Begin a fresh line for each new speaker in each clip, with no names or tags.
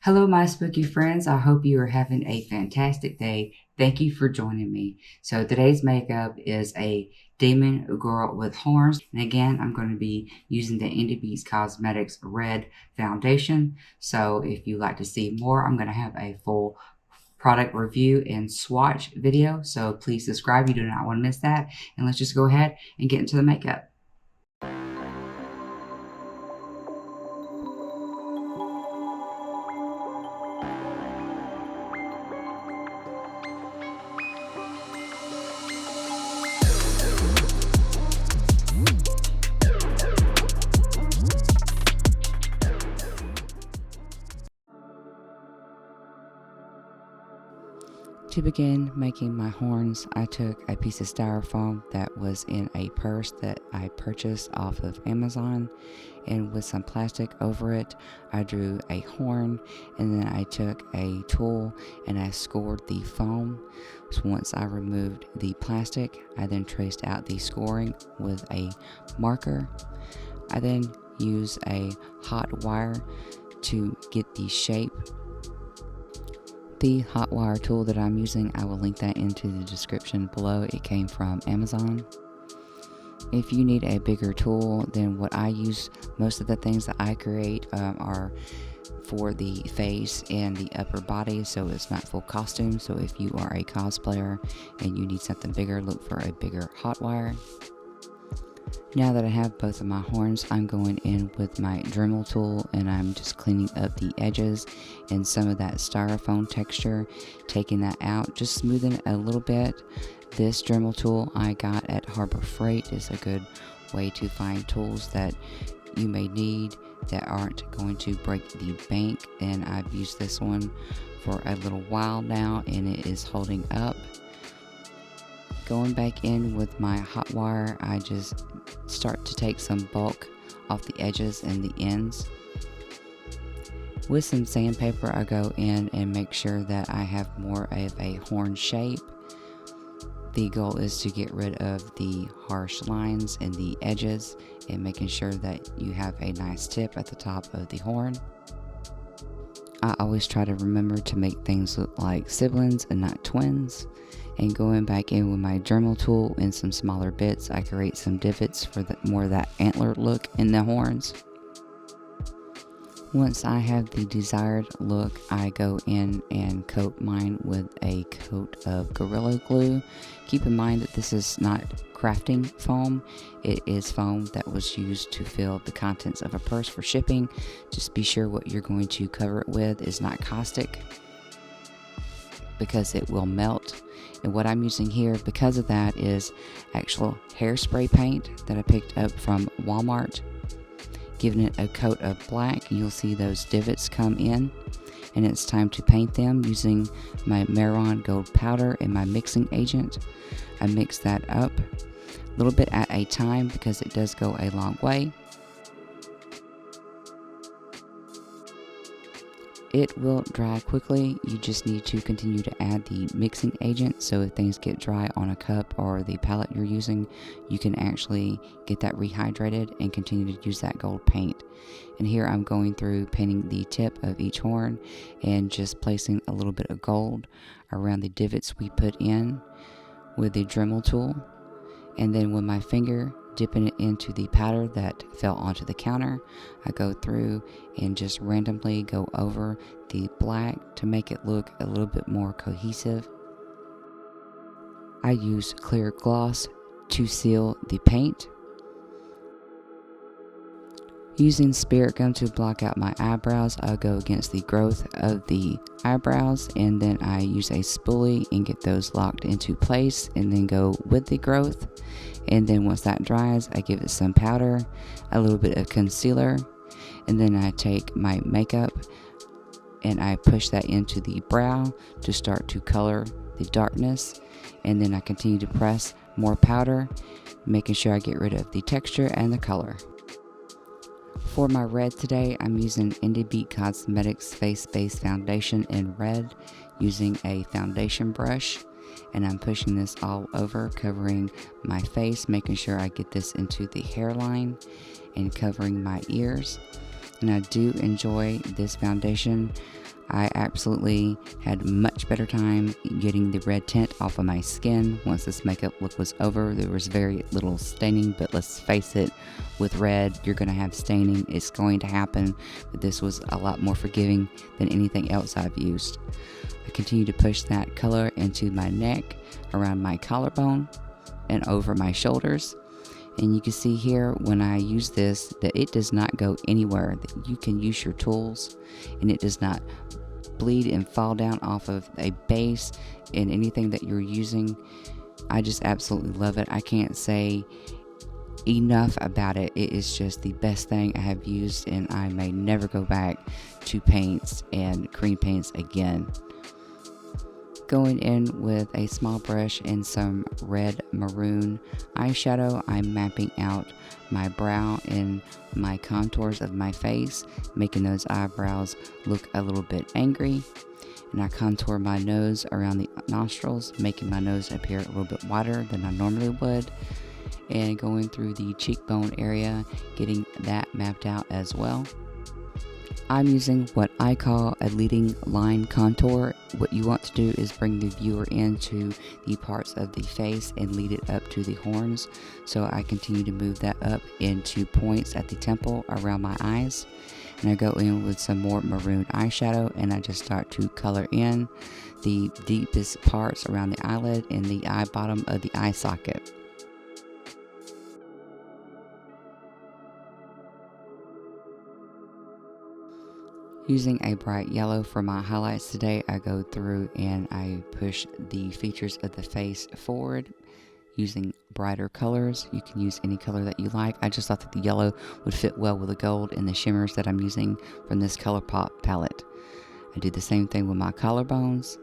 Hello, my spooky friends. I hope you are having a fantastic day. Thank you for joining me. So, today's makeup is a demon girl with horns. And again, I'm going to be using the Indi Cosmetics Red Foundation. So, if you'd like to see more, I'm going to have a full product review and swatch video. So, please subscribe. You do not want to miss that. And let's just go ahead and get into the makeup. To begin making my horns, I took a piece of styrofoam that was in a purse that I purchased off of Amazon, and with some plastic over it, I drew a horn, and then I took a tool and I scored the foam. So once I removed the plastic, I then traced out the scoring with a marker. I then used a hot wire to get the shape. The hot wire tool that I'm using, I will link that into the description below. It came from Amazon. If you need a bigger tool than what I use, most of the things that I create are for the face and the upper body, so it's not full costume. So if you are a cosplayer and you need something bigger, look for a bigger hot wire. Now that I have both of my horns, I'm going in with my Dremel tool and I'm just cleaning up the edges and some of that styrofoam texture, taking that out, just smoothing it a little bit. This Dremel tool I got at Harbor Freight is a good way to find tools that you may need that aren't going to break the bank, and I've used this one for a little while now and it is holding up. Going back in with my hot wire, I just start to take some bulk off the edges and the ends. With some sandpaper, I go in and make sure that I have more of a horn shape. The goal is to get rid of the harsh lines and the edges and making sure that you have a nice tip at the top of the horn. I always try to remember to make things look like siblings and not twins. And going back in with my Dremel tool in some smaller bits, I create some divots for more of that antler look in the horns. Once I have the desired look, I go in and coat mine with a coat of Gorilla Glue. Keep in mind that this is not crafting foam. It is foam that was used to fill the contents of a purse for shipping. Just be sure what you're going to cover it with is not caustic, because it will melt. And what I'm using here because of that is actual hairspray paint that I picked up from Walmart. Giving it a coat of black, you'll see those divots come in, and it's time to paint them using my Mehron gold powder and my mixing agent. I mix that up a little bit at a time because it does go a long way. It will dry quickly. You just need to continue to add the mixing agent, so if things get dry on a cup or the palette you're using, you can actually get that rehydrated and continue to use that gold paint. And here I'm going through painting the tip of each horn and just placing a little bit of gold around the divots we put in with the Dremel tool. And then with my finger, dipping it into the powder that fell onto the counter, I go through and just randomly go over the black to make it look a little bit more cohesive. I use clear gloss to seal the paint. Using spirit gum to block out my eyebrows, I'll go against the growth of the eyebrows, and then I use a spoolie and get those locked into place and then go with the growth. And then once that dries, I give it some powder, a little bit of concealer, and then I take my makeup and I push that into the brow to start to color the darkness. And then I continue to press more powder, making sure I get rid of the texture and the color. For my red today, I'm using Indi Cosmetics Face Base Foundation in red using a foundation brush. And I'm pushing this all over, covering my face, making sure I get this into the hairline and covering my ears. And I do enjoy this foundation. I absolutely had much better time getting the red tint off of my skin. Once this makeup look was over, there was very little staining, but let's face it, with red, you're going to have staining. It's going to happen, but this was a lot more forgiving than anything else I've used. I continue to push that color into my neck, around my collarbone, and over my shoulders. And you can see here when I use this that it does not go anywhere, that you can use your tools and it does not bleed and fall down off of a base in anything that you're using. I just absolutely love it. I can't say enough about it. It is just the best thing I have used, and I may never go back to paints and cream paints again. Going in with a small brush and some red maroon eyeshadow, I'm mapping out my brow and my contours of my face, making those eyebrows look a little bit angry. And I contour my nose around the nostrils, making my nose appear a little bit wider than I normally would. And going through the cheekbone area, getting that mapped out as well. I'm using what I call a leading line contour. What you want to do is bring the viewer into the parts of the face and lead it up to the horns. So I continue to move that up into points at the temple around my eyes. And I go in with some more maroon eyeshadow and I just start to color in the deepest parts around the eyelid and the eye bottom of the eye socket. Using a bright yellow for my highlights today, I go through and I push the features of the face forward using brighter colors. You can use any color that you like. I just thought that the yellow would fit well with the gold and the shimmers that I'm using from this ColourPop palette. I do the same thing with my collarbones,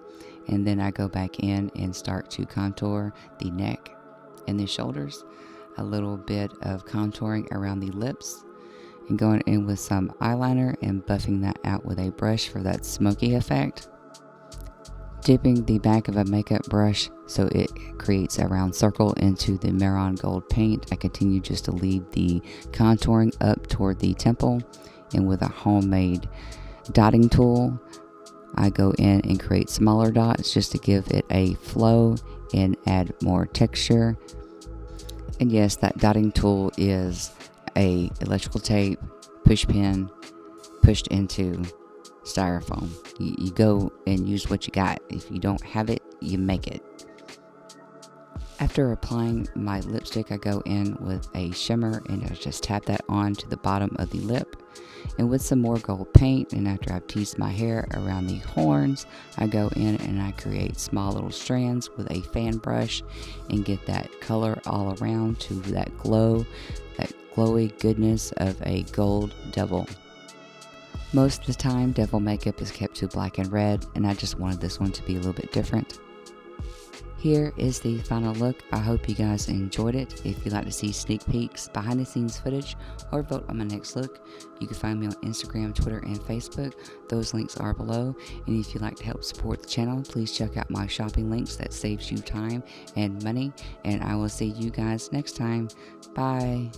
and then I go back in and start to contour the neck and the shoulders, a little bit of contouring around the lips, and going in with some eyeliner and buffing that out with a brush for that smoky effect. Dipping the back of a makeup brush so it creates a round circle into the Mehron gold paint, I continue just to lead the contouring up toward the temple, and with a homemade dotting tool, I go in and create smaller dots just to give it a flow and add more texture. And yes, that dotting tool is a electrical tape push pin pushed into styrofoam. You go and use what you got. If you don't have it, you make it. After applying my lipstick, I go in with a shimmer and I just tap that onto the bottom of the lip. And with some more gold paint, and after I've teased my hair around the horns, I go in and I create small little strands with a fan brush and get that color all around to that glow, that glowy goodness of a gold devil. Most of the time, devil makeup is kept to black and red, and I just wanted this one to be a little bit different. Here is the final look. I hope you guys enjoyed it. If you'd like to see sneak peeks, behind the scenes footage, or vote on my next look, you can find me on Instagram, Twitter, and Facebook. Those links are below. And if you'd like to help support the channel, please check out my shopping links. That saves you time and money. And I will see you guys next time. Bye.